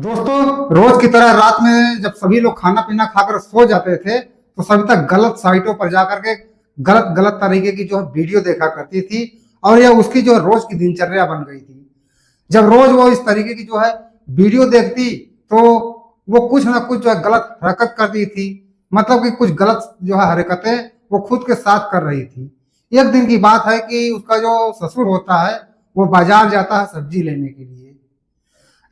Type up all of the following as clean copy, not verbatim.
दोस्तों, रोज की तरह रात में जब सभी लोग खाना पीना खाकर सो जाते थे तो सविता गलत साइटों पर जाकर के गलत गलत तरीके की जो है वीडियो देखा करती थी। और यह उसकी जो है रोज की दिनचर्या बन गई थी। जब रोज वो इस तरीके की जो है वीडियो देखती तो वो कुछ ना कुछ जो है गलत हरकत करती थी। मतलब कि कुछ गलत जो है हरकतें वो खुद के साथ कर रही थी। एक दिन की बात है कि उसका जो ससुर होता है वो बाजार जाता है सब्जी लेने के लिए।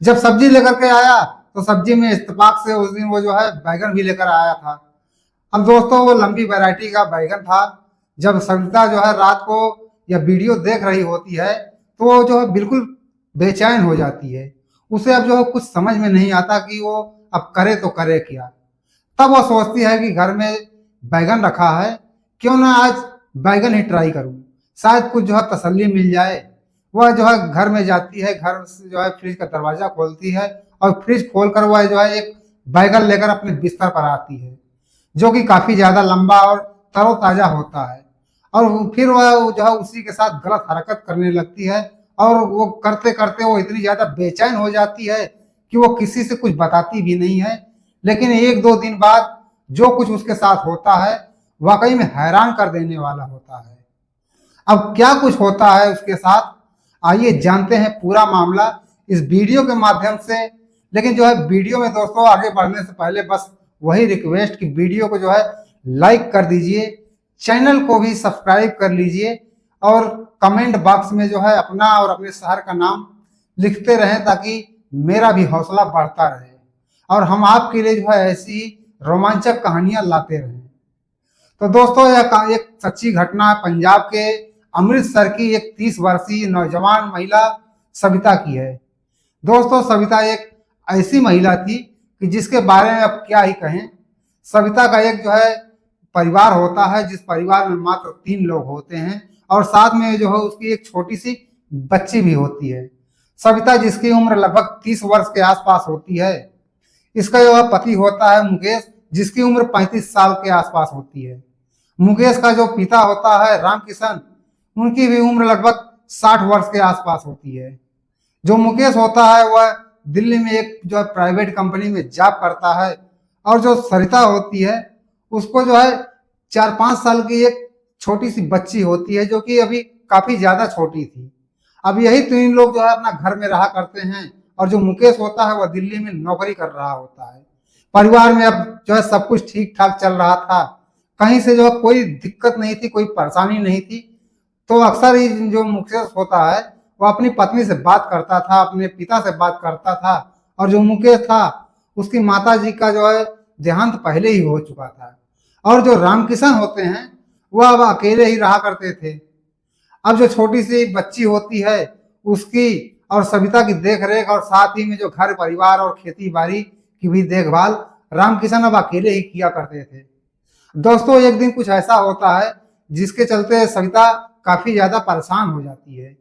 जब सब्जी लेकर के आया तो सब्जी में इत्तेफाक से उस दिन वो जो है बैगन भी लेकर आया था। अब दोस्तों, वो लंबी वैरायटी का बैगन था। जब सविता जो है रात को यह वीडियो देख रही होती है तो वो जो है बिल्कुल बेचैन हो जाती है। उसे अब जो है कुछ समझ में नहीं आता कि वो अब करे तो करे क्या। तब वो सोचती है कि घर में बैगन रखा है, क्यों ना आज बैगन ही ट्राई करूं, शायद कुछ जो है तसल्ली मिल जाए। वह जो है घर में जाती है, घर से जो है फ्रिज का दरवाजा खोलती है और फ्रिज खोलकर वह जो है एक बैगन लेकर अपने बिस्तर पर आती है, जो कि काफी ज्यादा लंबा और तरोताजा होता है। और फिर वह जो है उसी के साथ गलत हरकत करने लगती है। और वो करते करते वो इतनी ज्यादा बेचैन हो जाती है कि वो किसी से कुछ बताती भी नहीं है। लेकिन एक दो दिन बाद जो कुछ उसके साथ होता है वाकई में हैरान कर देने वाला होता है। अब क्या कुछ होता है उसके साथ, आइए जानते हैं पूरा मामला इस वीडियो के माध्यम से। लेकिन जो है वीडियो में दोस्तों आगे बढ़ने से पहले बस वही रिक्वेस्ट कि वीडियो को जो है लाइक कर दीजिए, चैनल को भी सब्सक्राइब कर लीजिए और कमेंट बॉक्स में जो है अपना और अपने शहर का नाम लिखते रहें ताकि मेरा भी हौसला बढ़ता रहे और हम आपके लिए जो है ऐसी रोमांचक कहानियां लाते रहें। तो दोस्तों, यह एक सच्ची घटना पंजाब के अमृतसर की एक 30 वर्षीय नौजवान महिला सविता की है। दोस्तों, सविता एक ऐसी महिला थी कि जिसके बारे में अब क्या ही कहें। सविता का एक जो है परिवार होता है, जिस परिवार में मात्र 3 लोग होते हैं और साथ में जो है उसकी एक छोटी सी बच्ची भी होती है। सविता, जिसकी उम्र लगभग 30 वर्ष के आसपास होती है। इसका जो है पति होता है मुकेश, जिसकी उम्र 35 साल के आसपास होती है। मुकेश का जो पिता होता है रामकिशन, उनकी भी उम्र लगभग 60 वर्ष के आसपास होती है। जो मुकेश होता है वह दिल्ली में एक जो है प्राइवेट कंपनी में जॉब करता है। और जो सरिता होती है उसको जो है 4-5 साल की एक छोटी सी बच्ची होती है, जो कि अभी काफी ज्यादा छोटी थी। अब यही 3 लोग जो है अपना घर में रहा करते हैं और जो मुकेश होता है वह दिल्ली में नौकरी कर रहा होता है। परिवार में अब जो है सब कुछ ठीक ठाक चल रहा था, कहीं से जो है कोई दिक्कत नहीं थी, कोई परेशानी नहीं थी। तो अक्सर ही जो मुकेश होता है वो अपनी पत्नी से बात करता था, अपने पिता से बात करता था। और जो मुकेश था उसकी माता जी का जो है देहांत पहले ही हो चुका था। और जो रामकिशन होते हैं वह अब अकेले ही रहा करते थे। अब जो छोटी सी बच्ची होती है उसकी और सविता की देख रेख और साथ ही में जो घर परिवार और खेती बाड़ी की भी देखभाल रामकिशन अब अकेले ही किया करते थे। दोस्तों, एक दिन कुछ ऐसा होता है जिसके चलते सविता काफी ज्यादा परेशान हो जाती है।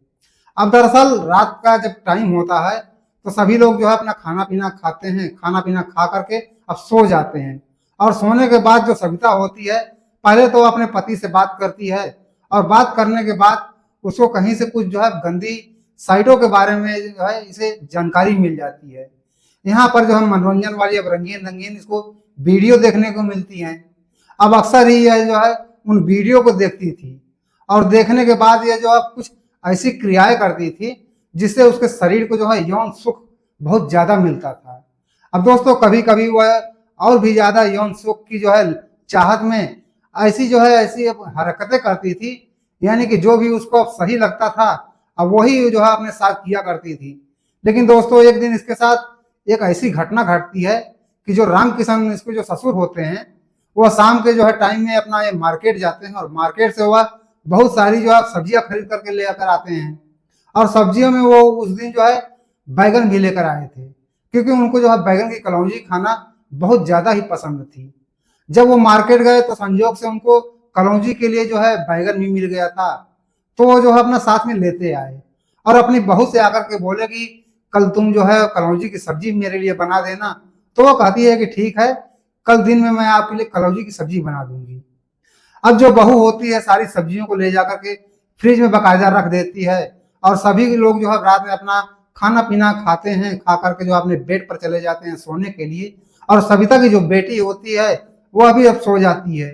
अब दरअसल रात का जब टाइम होता है तो सभी लोग जो है अपना खाना पीना खाते हैं, खाना पीना खा करके अब सो जाते हैं। और सोने के बाद जो सविता होती है पहले तो अपने पति से बात करती है और बात करने के बाद उसको कहीं से कुछ जो है गंदी साइटों के बारे में जो है इसे जानकारी मिल जाती है। यहाँ पर जो है मनोरंजन वाली अब रंगीन रंगीन इसको वीडियो देखने को मिलती हैं। अब अक्सर ही यह जो है उन वीडियो को देखती थी और देखने के बाद ये जो है कुछ ऐसी क्रियाएं करती थी जिससे उसके शरीर को जो है यौन सुख बहुत ज्यादा मिलता था। अब दोस्तों, कभी कभी वह और भी ज्यादा यौन सुख की जो है चाहत में ऐसी हरकतें करती थी, यानी कि जो भी उसको सही लगता था अब वही जो है अपने साथ किया करती थी। लेकिन दोस्तों, एक दिन इसके साथ एक ऐसी घटना घटती है कि जो रामकिशन इसके जो ससुर होते हैं वह शाम के जो है टाइम में अपना ये मार्केट जाते हैं और मार्केट से वह बहुत सारी जो है सब्जियां खरीद करके लेकर आते हैं। और सब्जियों में वो उस दिन जो है बैगन भी लेकर आए थे, क्योंकि उनको जो है बैगन की कलौंजी खाना बहुत ज्यादा ही पसंद थी। जब वो मार्केट गए तो संजोग से उनको कलौंजी के लिए जो है बैगन भी मिल गया था। तो वो जो है अपना साथ में लेते आए और अपनी बहू से आकर के बोले कि कल तुम जो है कलौंजी की सब्जी मेरे लिए बना देना। तो वो कहती है कि ठीक है, कल दिन में मैं आपके लिए कलौंजी की सब्जी बना दूंगी। अब जो बहू होती है सारी सब्जियों को ले जाकर के फ्रिज में बाकायदा रख देती है और सभी लोग जो है रात में अपना खाना पीना खाते हैं, खा करके जो अपने बेड पर चले जाते हैं सोने के लिए। और सविता की जो बेटी होती है वो अभी अब सो जाती है।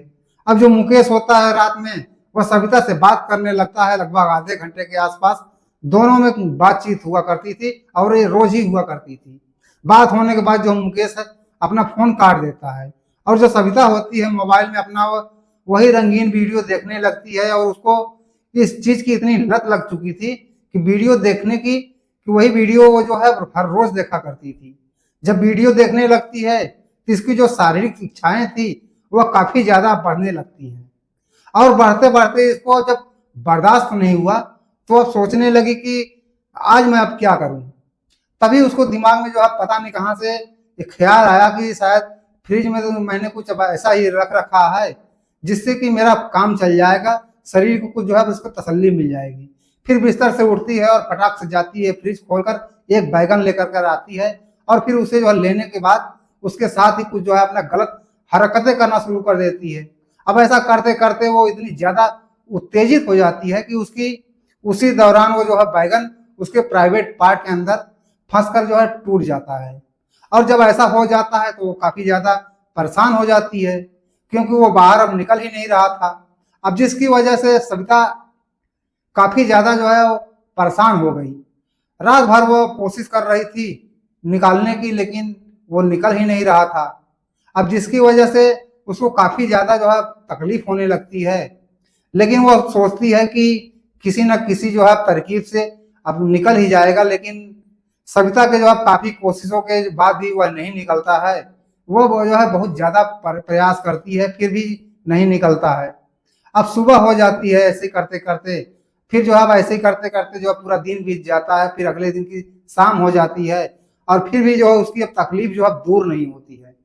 अब जो मुकेश होता है रात में वह सविता से बात करने लगता है, लगभग आधे घंटे के आसपास दोनों में बातचीत हुआ करती थी और ये रोज ही हुआ करती थी। बात होने के बाद जो मुकेश है अपना फोन काट देता है और जो सविता होती है मोबाइल में अपना वही रंगीन वीडियो देखने लगती है। और उसको इस चीज की इतनी लत लग चुकी थी कि वीडियो देखने की, कि वही वीडियो वो जो है हर रोज देखा करती थी। जब वीडियो देखने लगती है तो इसकी जो शारीरिक इच्छाएं थी वह काफी ज्यादा बढ़ने लगती हैं। और बढ़ते बढ़ते इसको जब बर्दाश्त नहीं हुआ तो अब सोचने लगी कि आज मैं अब क्या करूं। तभी उसको दिमाग में जो है पता नहीं कहां से एक ख्याल आया कि शायद फ्रिज में तो मैंने कुछ अब ऐसा ही रख रखा है जिससे कि मेरा काम चल जाएगा, शरीर को कुछ जो है उसको तसल्ली मिल जाएगी। फिर बिस्तर से उठती है और फटाक से जाती है, फ्रिज खोलकर एक बैगन लेकर कर आती है और फिर उसे जो है लेने के बाद उसके साथ ही कुछ जो है अपना गलत हरकतें करना शुरू कर देती है। अब ऐसा करते करते वो इतनी ज्यादा उत्तेजित हो जाती है कि उसकी उसी दौरान वो जो है बैगन उसके प्राइवेट पार्ट के अंदर फंसकर जो है टूट जाता है। और जब ऐसा हो जाता है तो वो काफी ज्यादा परेशान हो जाती है क्योंकि वो बाहर अब निकल ही नहीं रहा था। अब जिसकी वजह से सविता काफी ज्यादा जो है वो परेशान हो गई। रात भर वो कोशिश कर रही थी निकालने की, लेकिन वो निकल ही नहीं रहा था। अब जिसकी वजह से उसको काफी ज्यादा जो है तकलीफ होने लगती है, लेकिन वो सोचती है कि किसी न किसी जो है तरकीब से अब निकल ही जाएगा। लेकिन सविता के जो है काफी कोशिशों के बाद भी वह नहीं निकलता है। वो जो है बहुत ज्यादा प्रयास करती है फिर भी नहीं निकलता है। अब सुबह हो जाती है ऐसे करते करते, फिर जो है अब ऐसे ही करते करते जो है पूरा दिन बीत जाता है। फिर अगले दिन की शाम हो जाती है और फिर भी जो है उसकी अब तकलीफ जो है दूर नहीं होती है।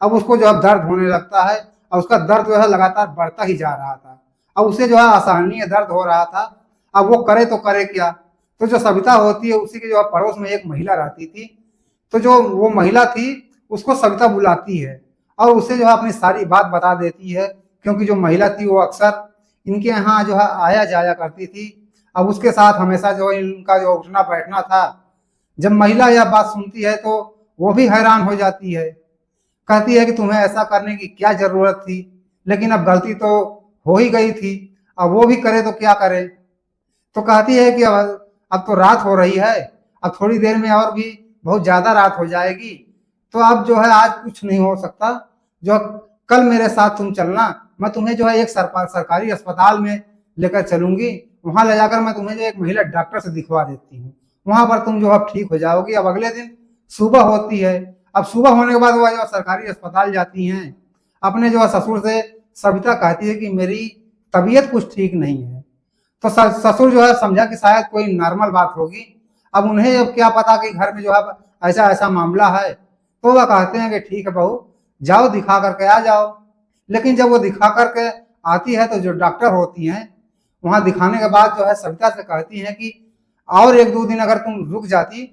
अब उसको जो है दर्द होने लगता है और उसका दर्द जो है लगातार बढ़ता ही जा रहा था। अब उसे जो है असहनीय दर्द हो रहा था। अब वो करे तो करे क्या। तो जो सविता होती है उसी के जो है पड़ोस में एक महिला रहती थी। तो जो वो महिला थी उसको सविता बुलाती है और उसे जो है अपनी सारी बात बता देती है, क्योंकि जो महिला थी वो अक्सर इनके यहाँ जो है आया जाया करती थी। अब उसके साथ हमेशा जो है इनका जो उठना बैठना था। जब महिला यह बात सुनती है तो वो भी हैरान हो जाती है, कहती है कि तुम्हें ऐसा करने की क्या जरूरत थी, लेकिन अब गलती तो हो ही गई थी, अब वो भी करे तो क्या करे। तो कहती है कि अब तो रात हो रही है, अब थोड़ी देर में और भी बहुत ज्यादा रात हो जाएगी, तो अब जो है आज कुछ नहीं हो सकता, जो कल मेरे साथ तुम चलना, मैं तुम्हें जो है एक सरकारी अस्पताल में लेकर चलूंगी। वहां ले जाकर मैं तुम्हें जो एक महिला डॉक्टर से दिखवा देती हूँ, वहां पर तुम जो है ठीक हो जाओगी। अब अगले दिन सुबह होती है। अब सुबह होने के बाद वह जो सरकारी अस्पताल जाती हैं, अपने जो है ससुर से सविता कहती है कि मेरी तबीयत कुछ ठीक नहीं है। तो ससुर जो है समझा कि शायद कोई नॉर्मल बात होगी। अब उन्हें अब क्या पता कि घर में जो है ऐसा ऐसा मामला है। तो वह कहते हैं कि ठीक है बहू, जाओ दिखा करके आ जाओ। लेकिन जब वो दिखा करके आती है तो जो डॉक्टर होती हैं वहां दिखाने के बाद जो है सविता से कहती हैं कि और एक दो दिन अगर तुम रुक जाती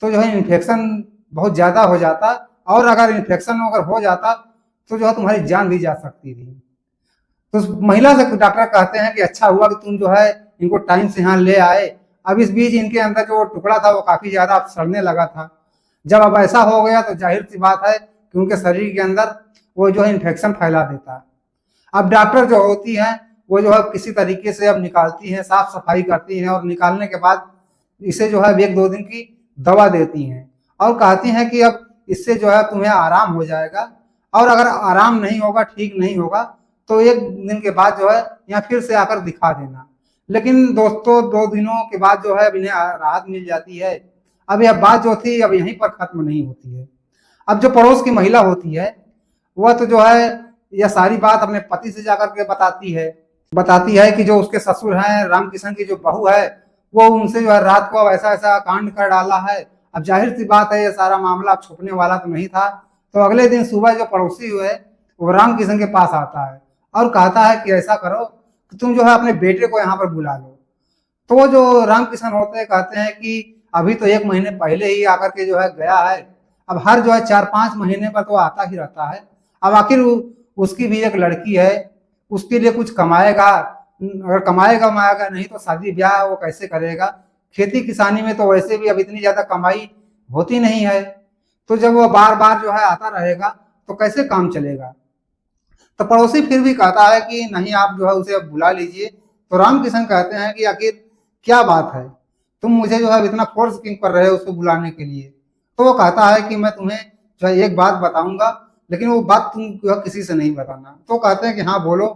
तो जो है इन्फेक्शन बहुत ज्यादा हो जाता, और अगर इन्फेक्शन अगर हो जाता तो जो है तुम्हारी जान भी जा सकती थी। तो उस महिला से डॉक्टर कहते हैं कि अच्छा हुआ कि तुम जो है इनको टाइम से यहाँ ले आए। अब इस बीच इनके अंदर जो टुकड़ा था वो काफी ज्यादा सड़ने लगा था। जब अब ऐसा हो गया तो जाहिर सी बात है कि उनके शरीर के अंदर वो जो है इन्फेक्शन फैला देता। अब डॉक्टर जो होती हैं वो जो है किसी तरीके से अब निकालती हैं, साफ सफाई करती हैं और निकालने के बाद इसे जो है एक दो दिन की दवा देती हैं और कहती हैं कि अब इससे जो है तुम्हें आराम हो जाएगा, और अगर आराम नहीं होगा, ठीक नहीं होगा, तो एक दिन के बाद जो है यहाँ फिर से आकर दिखा देना। लेकिन दोस्तों 2 दिनों के बाद जो है अब इन्हें राहत मिल जाती है। अब यह बात जो थी अब यहीं पर खत्म नहीं होती है। अब जो पड़ोस की महिला होती है वह तो जो है यह सारी बात अपने पति से जाकर के बताती है कि जो उसके ससुर हैं रामकिशन की जो बहू है वो उनसे जो है रात को अब ऐसा ऐसा कांड कर डाला है। अब जाहिर सी बात है ये सारा मामला छुपने वाला तो नहीं था। तो अगले दिन सुबह जो पड़ोसी हुए वो रामकिशन के पास आता है और कहता है कि ऐसा करो कि तुम जो है अपने बेटे को यहाँ पर बुला लो। तो वो जो रामकिशन होते हैं कहते हैं कि अभी तो 1 महीने पहले ही आकर के जो है गया है, अब हर जो है 4-5 महीने पर तो आता ही रहता है। अब आखिर उसकी भी एक लड़की है, उसके लिए कुछ कमाएगा, अगर कमाएगा नहीं तो शादी ब्याह वो कैसे करेगा। खेती किसानी में तो वैसे भी अब इतनी ज्यादा कमाई होती नहीं है, तो जब वो बार बार जो है आता रहेगा तो कैसे काम चलेगा। तो पड़ोसी फिर भी कहता है कि नहीं, आप जो है उसे अब बुला लीजिए। तो रामकिशन कहते हैं कि आखिर क्या बात है, तुम मुझे जो है इतना फोर्स क्यों कर रहे हो उसको बुलाने के लिए। तो वो कहता है कि मैं तुम्हें जो है एक बात बताऊंगा, लेकिन वो बात तुम जो है किसी से नहीं बताना। तो कहते हैं कि हाँ बोलो।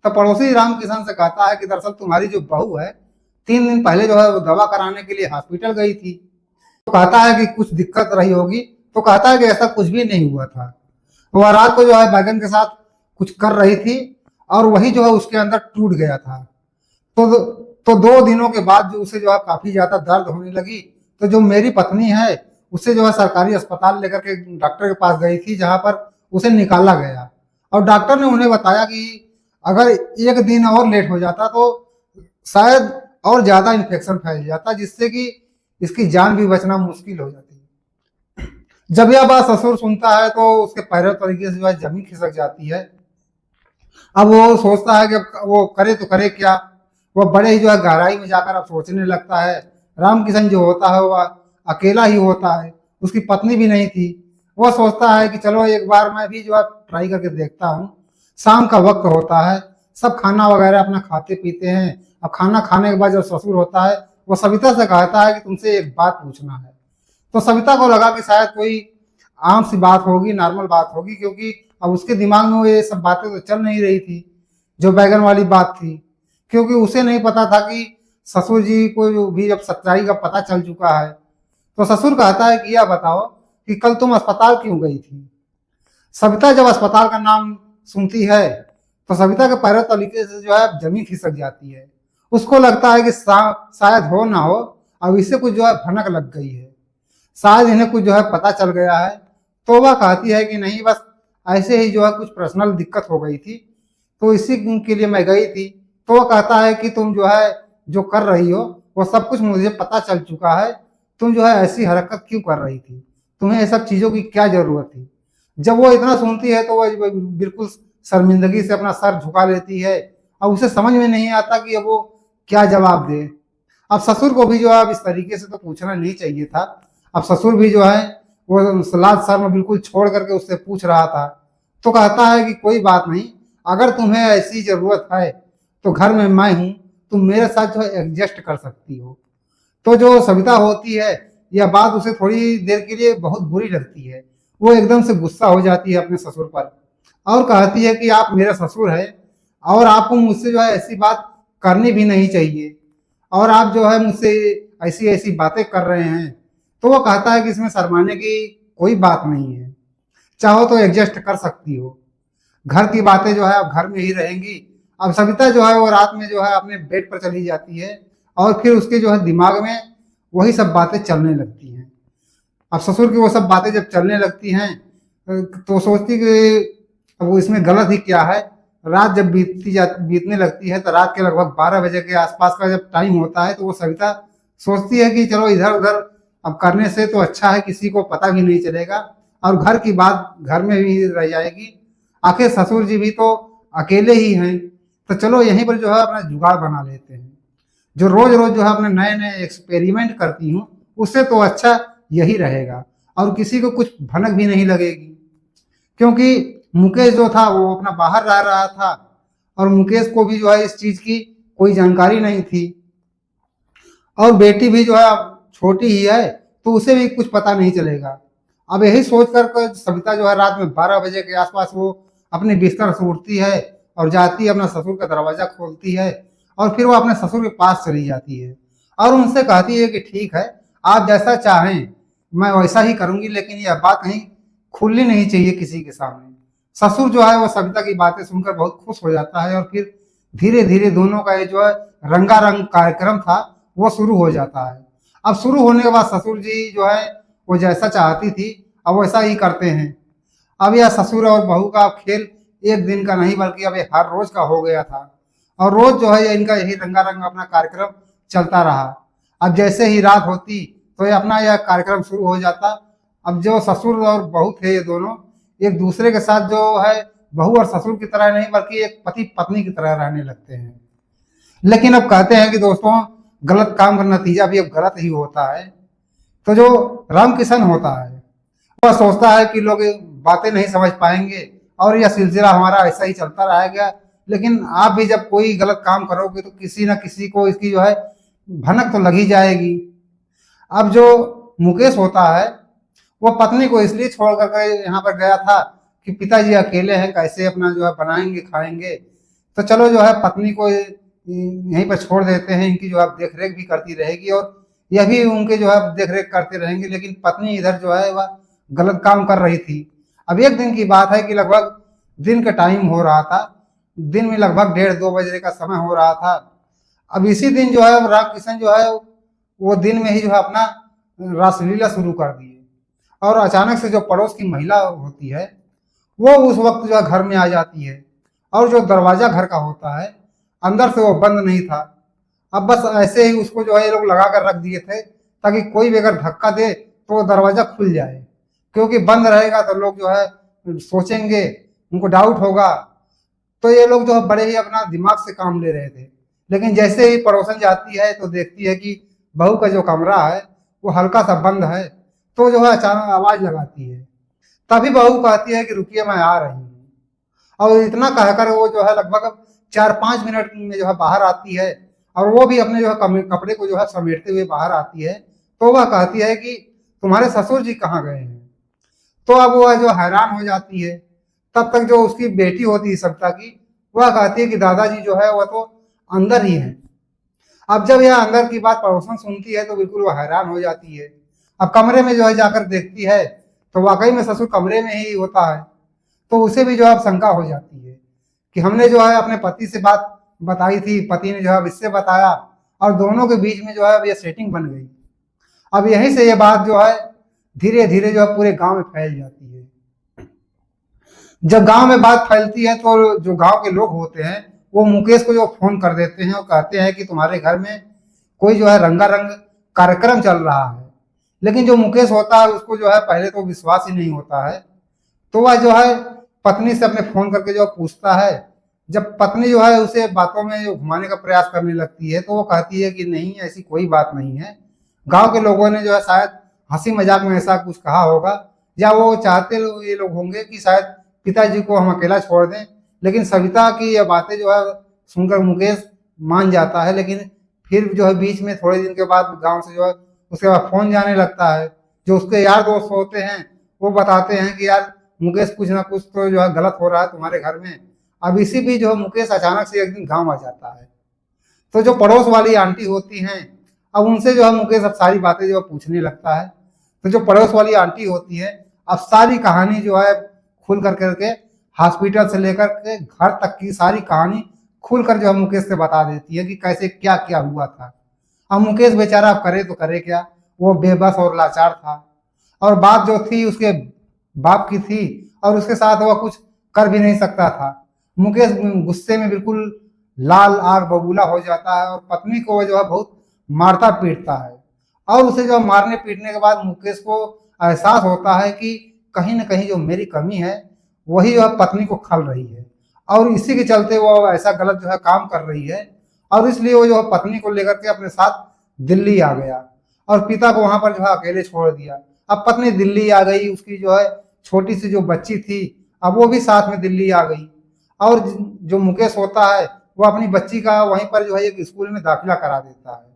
तो पड़ोसी रामकिशन से कहता है कि दरअसल तुम्हारी जो बहू है 3 दिन पहले जो है वो दवा कराने के लिए हॉस्पिटल गई थी। तो कहता है कि कुछ दिक्कत रही होगी। तो कहता है कि ऐसा कुछ भी नहीं हुआ था, वह रात को जो है बैगन के साथ कुछ कर रही थी और वही जो है उसके अंदर टूट गया था। तो तो 2 दिनों के बाद जो उसे जो है काफी ज्यादा दर्द होने लगी। तो जो मेरी पत्नी है उसे जो है सरकारी अस्पताल लेकर के डॉक्टर के पास गई थी, जहां पर उसे निकाला गया और डॉक्टर ने उन्हें बताया कि अगर 1 दिन और लेट हो जाता तो शायद और ज्यादा इन्फेक्शन फैल जाता, जिससे कि इसकी जान भी बचना मुश्किल हो जाती। जब यह बात ससुर सुनता है तो उसके पैरों तरीके से जो है जमीन खिसक जाती है। अब वो सोचता है कि अब वो करे तो करे क्या। वो बड़े ही जो है गहराई में जाकर अब सोचने लगता है। रामकिशन जो होता है वह अकेला ही होता है, उसकी पत्नी भी नहीं थी। वह सोचता है कि चलो एक बार मैं भी जो है ट्राई करके देखता हूँ। शाम का वक्त होता है, सब खाना वगैरह अपना खाते पीते हैं। अब खाना खाने के बाद जब ससुर होता है वो सविता से कहता है कि तुमसे एक बात पूछना है। तो सविता को लगा कि शायद कोई आम सी बात होगी, नॉर्मल बात होगी, क्योंकि अब उसके दिमाग में ये सब बातें तो चल नहीं रही थी जो बैगन वाली बात थी। क्योंकि उसे नहीं पता था कि ससुर जी को भी जब सच्चाई का पता चल चुका है। तो ससुर कहता है कि यह बताओ कि कल तुम अस्पताल क्यों गई थी। सविता जब अस्पताल का नाम सुनती है तो सविता के पैरों तरीके से जो है जमीन खिसक जाती है। उसको लगता है कि शायद हो ना हो अब इसे कुछ जो है भनक लग गई है, शायद इन्हें कुछ जो है पता चल गया है। तो वह कहती है कि नहीं, बस ऐसे ही जो है कुछ पर्सनल दिक्कत हो गई थी तो इसी के लिए मैं गई थी। तो वह कहता है कि तुम जो है जो कर रही हो वो सब कुछ मुझे पता चल चुका है, तुम जो है ऐसी हरकत क्यों कर रही थी, तुम्हें ये सब चीजों की क्या जरूरत थी। जब वो इतना सुनती है तो वह बिल्कुल शर्मिंदगी से अपना सर झुका लेती है। अब उसे समझ में नहीं आता कि अब वो क्या जवाब दे। अब ससुर को भी जो है अब इस तरीके से तो पूछना नहीं चाहिए था। अब ससुर भी जो है वो सलाद सर में बिल्कुल छोड़ करके उससे पूछ रहा था। तो कहता है कि कोई बात नहीं, अगर तुम्हें ऐसी जरूरत है तो घर में मैं हूं, तुम मेरे साथ जो है एडजस्ट कर सकती हो। तो जो सविता होती है यह बात उसे थोड़ी देर के लिए बहुत बुरी लगती है। वो एकदम से गुस्सा हो जाती है अपने ससुर पर और कहती है कि आप मेरे ससुर है और आपको मुझसे जो है ऐसी बात करनी भी नहीं चाहिए, और आप जो है मुझसे ऐसी ऐसी बातें कर रहे हैं। तो वो कहता है कि इसमें शर्माने की कोई बात नहीं है, चाहो तो एडजस्ट कर सकती हो, घर की बातें जो है अब घर में ही रहेंगी। अब सविता जो है वो रात में जो है अपने बेड पर चली जाती है और फिर उसके जो है दिमाग में वही सब बातें चलने लगती हैं। अब ससुर की वो सब बातें जब चलने लगती हैं तो सोचती कि अब वो इसमें गलत ही क्या है। रात जब बीतने लगती है तो रात के लगभग 12 बजे के आसपास का जब टाइम होता है तो वो सविता सोचती है कि चलो इधर उधर अब करने से तो अच्छा है किसी को पता भी नहीं चलेगा और घर की बात घर में भी रह जाएगी। आखिर ससुर जी भी तो अकेले ही हैं, तो चलो यहीं पर जो है अपना जुगाड़ बना लेते हैं। जो रोज रोज जो है अपने नए नए एक्सपेरिमेंट करती हूँ उससे तो अच्छा यही रहेगा और किसी को कुछ भनक भी नहीं लगेगी। क्योंकि मुकेश जो था वो अपना बाहर रह रहा था और मुकेश को भी जो है इस चीज की कोई जानकारी नहीं थी और बेटी भी जो है छोटी ही है तो उसे भी कुछ पता नहीं चलेगा। अब यही सोच कर सविता जो है रात में 12 बजे के आसपास वो अपने बिस्तर से उठती है और जाती है, अपना ससुर का दरवाजा खोलती है और फिर वो अपने ससुर के पास चली जाती है और उनसे कहती है कि ठीक है, आप जैसा चाहें मैं वैसा ही करूंगी, लेकिन यह बात कहीं खुलनी नहीं चाहिए किसी के सामने। ससुर जो है वो सविता की बातें सुनकर बहुत खुश हो जाता है और फिर धीरे धीरे दोनों का ये जो है रंगारंग कार्यक्रम था वो शुरू हो जाता है। अब शुरू होने के बाद ससुर जी जो है वो जैसा चाहती थी अब वैसा ही करते हैं। अब यह ससुर और बहू का खेल एक दिन का नहीं बल्कि अब ये हर रोज का हो गया था और रोज जो है इनका यही रंगारंग अपना कार्यक्रम चलता रहा। अब जैसे ही रात होती तो ये अपना यह कार्यक्रम शुरू हो जाता। अब जो ससुर और बहू थे ये दोनों एक दूसरे के साथ जो है बहू और ससुर की तरह नहीं बल्कि एक पति पत्नी की तरह रहने लगते हैं। लेकिन अब कहते हैं कि दोस्तों गलत काम का नतीजा भी अब गलत ही होता है। तो जो रामकिशन होता है वह सोचता है कि लोग बातें नहीं समझ पाएंगे और यह सिलसिला हमारा ऐसा ही चलता रहेगा। लेकिन आप भी जब कोई गलत काम करोगे तो किसी न किसी को इसकी जो है भनक तो लगी जाएगी। अब जो मुकेश होता है वो पत्नी को इसलिए छोड़ करके यहाँ पर गया था कि पिताजी अकेले हैं, कैसे अपना जो है बनाएंगे खाएंगे। तो चलो जो है पत्नी को यहीं पर छोड़ देते हैं, इनकी जो है देख रेख भी करती रहेगी और यह भी उनके जो है देख रेख करते रहेंगे। लेकिन पत्नी इधर जो है वह गलत काम कर रही थी। अब एक दिन की बात है कि लगभग दिन का टाइम हो रहा था, दिन में लगभग 1:30-2 बजे का समय हो रहा था। अब इसी दिन जो है रामकिशन जो है वो दिन में ही जो है अपना रासलीला शुरू कर दिए और अचानक से जो पड़ोस की महिला होती है वो उस वक्त जो है घर में आ जाती है और जो दरवाजा घर का होता है अंदर से वो बंद नहीं था। अब बस ऐसे ही उसको जो है ये लोग लगा कर रख दिए थे ताकि कोई भी अगर धक्का दे तो वो दरवाजा खुल जाए, क्योंकि बंद रहेगा तो लोग जो है सोचेंगे, उनको डाउट होगा। तो ये लोग जो है बड़े ही अपना दिमाग से काम ले रहे थे। लेकिन जैसे ही पड़ोसन जाती है तो देखती है कि बहू का जो कमरा है वो हल्का सा बंद है। तो जो है अचानक आवाज लगाती है, तभी बहू कहती है कि रुकिए मैं आ रही हूँ। और इतना कहकर वो जो है लगभग 4-5 मिनट में जो है बाहर आती है और वो भी अपने जो है कपड़े को जो है समेटते हुए बाहर आती है। तो वह कहती है कि तुम्हारे ससुर जी कहाँ गए हैं। तो अब वह जो हैरान हो जाती है। तब तक जो उसकी बेटी होती है सविता की, वह कहती है कि दादाजी जो है वह तो अंदर ही है। अब जब यह अंदर की बात पड़ोसन सुनती है तो बिल्कुल वह हैरान हो जाती है। अब कमरे में जो है जाकर देखती है तो वाकई में ससुर कमरे में ही होता है। तो उसे भी जो है शंका हो जाती है कि हमने जो है अपने पति से बात बताई थी, पति ने जो है इससे बताया और दोनों के बीच में जो है अब ये सेटिंग बन गई। अब यहीं से ये बात जो है धीरे धीरे जो है पूरे गांव में फैल जाती है। जब गांव में बात फैलती है तो जो गांव के लोग होते हैं वो मुकेश को जो फोन कर देते हैं और कहते हैं कि तुम्हारे घर में कोई जो है रंगारंग कार्यक्रम चल रहा है। लेकिन जो मुकेश होता है उसको जो है पहले तो विश्वास ही नहीं होता है। तो वह जो है पत्नी से अपने फोन करके जो पूछता है। जब पत्नी जो है उसे बातों में जो घुमाने का प्रयास करने लगती है तो वो कहती है कि नहीं, ऐसी कोई बात नहीं है। गांव के लोगों ने जो है शायद हंसी मजाक में ऐसा कुछ कहा होगा, या वो चाहते ये लोग होंगे कि शायद पिताजी को हम अकेला छोड़ दें। लेकिन सविता की ये बातें जो है सुनकर मुकेश मान जाता है। लेकिन फिर जो है बीच में थोड़े दिन के बाद गांव से जो है उसके बाद फोन जाने लगता है। जो उसके यार दोस्त होते हैं वो बताते हैं कि यार मुकेश कुछ ना कुछ तो जो है गलत हो रहा है तुम्हारे घर में। अब इसी बीच जो है मुकेश अचानक से एक दिन गाँव आ जाता है। तो जो पड़ोस वाली आंटी होती हैं अब उनसे जो है मुकेश अब सारी बातें जो है पूछने लगता है। तो जो पड़ोस वाली आंटी होती है अब सारी कहानी जो है खुल कर करके हॉस्पिटल से लेकर के घर तक की सारी कहानी खुल कर जो है मुकेश से बता देती है कि कैसे क्या क्या हुआ था। अब मुकेश बेचारा अब करे तो करे क्या, वो बेबस और लाचार था और बात जो थी उसके बाप की थी और उसके साथ वह कुछ कर भी नहीं सकता था। मुकेश गुस्से में बिल्कुल लाल आग बबूला हो जाता है और पत्नी को जो है बहुत मारता पीटता है। और उसे जो मारने पीटने के बाद मुकेश को एहसास होता है कि कहीं न कहीं जो मेरी कमी है वही जो है पत्नी को खल रही है और इसी के चलते वो ऐसा गलत जो है काम कर रही है। और इसलिए वो जो है पत्नी को लेकर के अपने साथ दिल्ली आ गया और पिता को वहां पर जो है अकेले छोड़ दिया। अब पत्नी दिल्ली आ गई, उसकी जो है छोटी सी जो बच्ची थी अब वो भी साथ में दिल्ली आ गई। और जो मुकेश होता है वो अपनी बच्ची का वहीं पर जो है एक स्कूल में दाखिला करा देता है।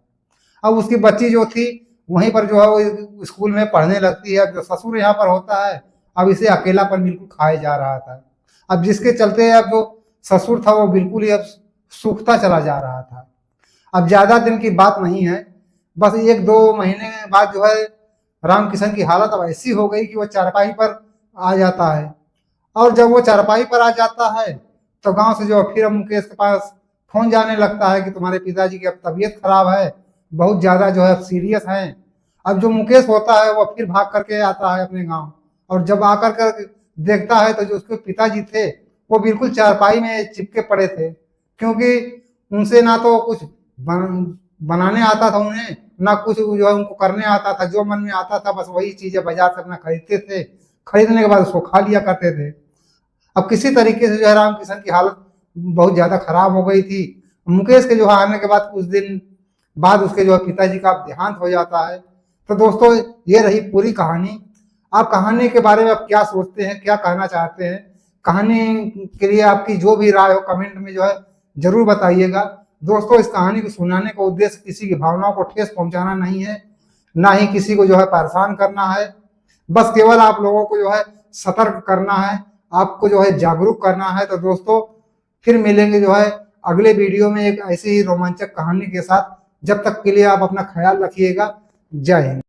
अब उसकी बच्ची जो थी वहीं पर जो है वो स्कूल में पढ़ने लगती है। जो ससुर यहाँ पर होता है अब इसे अकेलापन बिल्कुल खाए जा रहा था। अब जिसके चलते अब जो ससुर था वो बिल्कुल ही अब सूखता चला जा रहा था। अब ज्यादा दिन की बात नहीं है, बस 1-2 महीने बाद जो है रामकिशन की हालत अब ऐसी हो गई कि वो चारपाई पर आ जाता है। और जब वो चारपाई पर आ जाता है तो गांव से जो फिर मुकेश के पास फोन जाने लगता है कि तुम्हारे पिताजी की अब तबीयत खराब है, बहुत ज्यादा जो है सीरियस है। अब जो मुकेश होता है वो फिर भाग करके आता है अपने गांव और जब आकर कर देखता है तो जो उसके पिताजी थे वो बिल्कुल चारपाई में चिपके पड़े थे, क्योंकि उनसे ना तो कुछ बनाने आता था उन्हें, ना कुछ जो है उनको करने आता था। जो मन में आता था बस वही चीजें बाजार से अपना खरीदते थे, खरीदने के बाद उसको खा लिया करते थे। अब किसी तरीके से जो है रामकिशन की हालत बहुत ज्यादा खराब हो गई थी। मुकेश के जो है आने के बाद कुछ दिन बाद उसके जो है पिताजी का देहांत हो जाता है। तो दोस्तों ये रही पूरी कहानी। आप कहानी के बारे में आप क्या सोचते हैं, क्या कहना चाहते हैं, कहानी के लिए आपकी जो भी राय हो कमेंट में जो है जरूर बताइएगा। दोस्तों इस कहानी को सुनाने का उद्देश्य किसी की भावनाओं को ठेस पहुंचाना नहीं है, ना ही किसी को जो है परेशान करना है। बस केवल आप लोगों को जो है सतर्क करना है, आपको जो है जागरूक करना है। तो दोस्तों फिर मिलेंगे जो है अगले वीडियो में एक ऐसी ही रोमांचक कहानी के साथ। जब तक के लिए आप अपना ख्याल रखिएगा। जय हिंद।